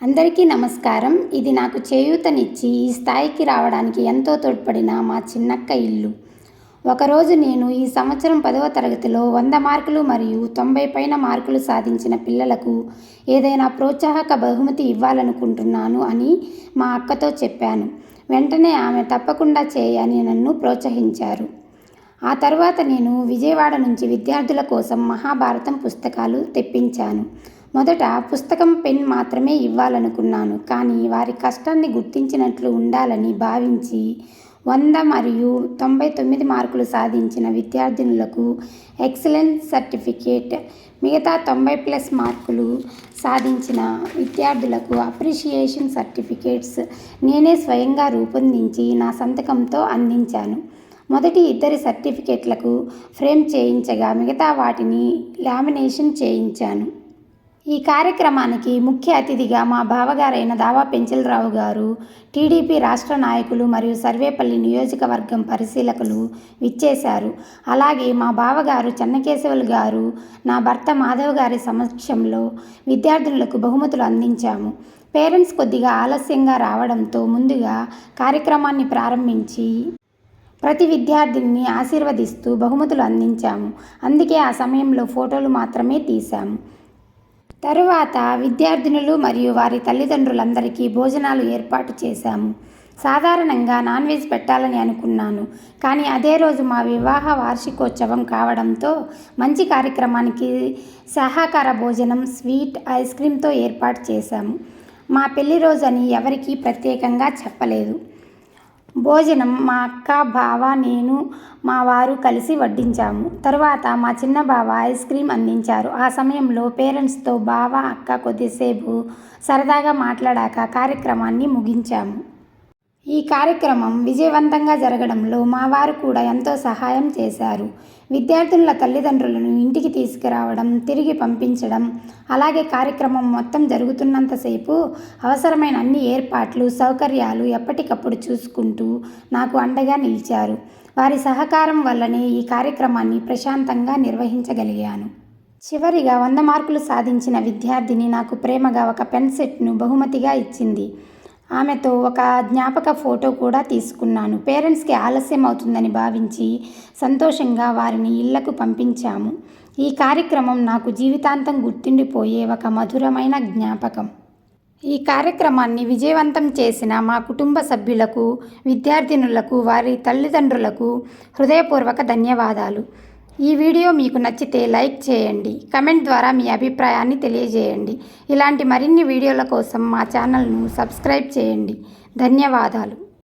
అందరికీ నమస్కారం. ఇది నాకు చేయూతనిచ్చి ఈ స్థాయికి రావడానికి ఎంతో తోడ్పడిన మా చిన్నక్క ఇల్లు. ఒకరోజు నేను ఈ సంవత్సరం 10వ తరగతిలో 100 మార్కులు మరియు 90 పైన మార్కులు సాధించిన పిల్లలకు ఏదైనా ప్రోత్సాహక బహుమతి ఇవ్వాలనుకుంటున్నాను అని మా అక్కతో చెప్పాను. వెంటనే ఆమె తప్పకుండా చేయి అని నన్ను ప్రోత్సహించారు. ఆ తర్వాత నేను విజయవాడ నుంచి విద్యార్థుల కోసం మహాభారతం పుస్తకాలు తెప్పించాను. మొదట పుస్తకం, పెన్ మాత్రమే ఇవ్వాలనుకున్నాను. కానీ వారి కష్టాన్ని గుర్తించినట్లు ఉండాలని భావించి 100 మరియు 99 మార్కులు సాధించిన విద్యార్థినులకు ఎక్సలెన్స్ సర్టిఫికేట్, మిగతా 90+ మార్కులు సాధించిన విద్యార్థులకు అప్రిషియేషన్ సర్టిఫికేట్స్ నేనే స్వయంగా రూపొందించి నా సంతకంతో అందించాను. మొదటి 2 సర్టిఫికేట్లకు ఫ్రేమ్ చేయించగా మిగతా వాటిని లామినేషన్ చేయించాను. ఈ కార్యక్రమానికి ముఖ్య అతిథిగా మా బావగారైన దావా పెంచలరావు గారు, టీడీపీ రాష్ట్ర నాయకులు మరియు సర్వేపల్లి నియోజకవర్గం పరిశీలకులు విచ్చేశారు. అలాగే మా బావగారు చెన్నకేశవులు గారు, నా భర్త మాధవ్ గారి సమక్షంలో విద్యార్థినులకు బహుమతులు అందించాము. పేరెంట్స్ కొద్దిగా ఆలస్యంగా రావడంతో ముందుగా కార్యక్రమాన్ని ప్రారంభించి ప్రతి విద్యార్థిని ఆశీర్వదిస్తూ బహుమతులు అందించాము. అందుకే ఆ సమయంలో ఫోటోలు మాత్రమే తీశాము. తరువాత విద్యార్థినులు మరియు వారి తల్లిదండ్రులందరికీ భోజనాలు ఏర్పాటు చేశాము. సాధారణంగా నాన్ వెజ్ పెట్టాలని అనుకున్నాను. కానీ అదే రోజు మా వివాహ వార్షికోత్సవం కావడంతో మంచి కార్యక్రమానికి సహకార భోజనం, స్వీట్, ఐస్ క్రీమ్తో ఏర్పాటు చేశాము. మా పెళ్లి రోజు అని ఎవరికీ ప్రత్యేకంగా చెప్పలేదు. భోజనం మా అక్క, బావ, నేను, మా వారు కలిసి వడ్డించాము. తరువాత మా చిన్న బావ ఐస్ క్రీమ్ అందించారు. ఆ సమయంలో పేరెంట్స్తో బావ, అక్క కొద్దిసేపు సరదాగా మాట్లాడాక కార్యక్రమాన్ని ముగించాము. ఈ కార్యక్రమం విజయవంతంగా జరగడంలో మా వారు కూడా ఎంతో సహాయం చేశారు. విద్యార్థినుల తల్లిదండ్రులను ఇంటికి తీసుకురావడం, తిరిగి పంపించడం, అలాగే కార్యక్రమం మొత్తం జరుగుతున్నంతసేపు అవసరమైన అన్ని ఏర్పాట్లు, సౌకర్యాలు ఎప్పటికప్పుడు చూసుకుంటూ నాకు అండగా నిలిచారు. వారి సహకారం వల్లనే ఈ కార్యక్రమాన్ని ప్రశాంతంగా నిర్వహించగలిగాను. చివరిగా 100 మార్కులు సాధించిన విద్యార్థిని నాకు ప్రేమగా ఒక పెన్ సెట్ను బహుమతిగా ఇచ్చింది. ఆమెతో ఒక జ్ఞాపక ఫోటో కూడా తీసుకున్నాను. పేరెంట్స్కి ఆలస్యం అవుతుందని భావించి సంతోషంగా వారిని ఇళ్లకు పంపించాము. ఈ కార్యక్రమం నాకు జీవితాంతం గుర్తుండిపోయే ఒక మధురమైన జ్ఞాపకం. ఈ కార్యక్రమాన్ని విజయవంతం చేసిన మా కుటుంబ సభ్యులకు, విద్యార్థినులకు, వారి తల్లిదండ్రులకు హృదయపూర్వక ధన్యవాదాలు. ఈ వీడియో మీకు నచ్చితే లైక్ చేయండి, కమెంట్ ద్వారా మీ అభిప్రాయాన్ని తెలియజేయండి. ఇలాంటి మరిన్ని వీడియోల కోసం మా ఛానల్ను సబ్స్క్రైబ్ చేయండి. ధన్యవాదాలు.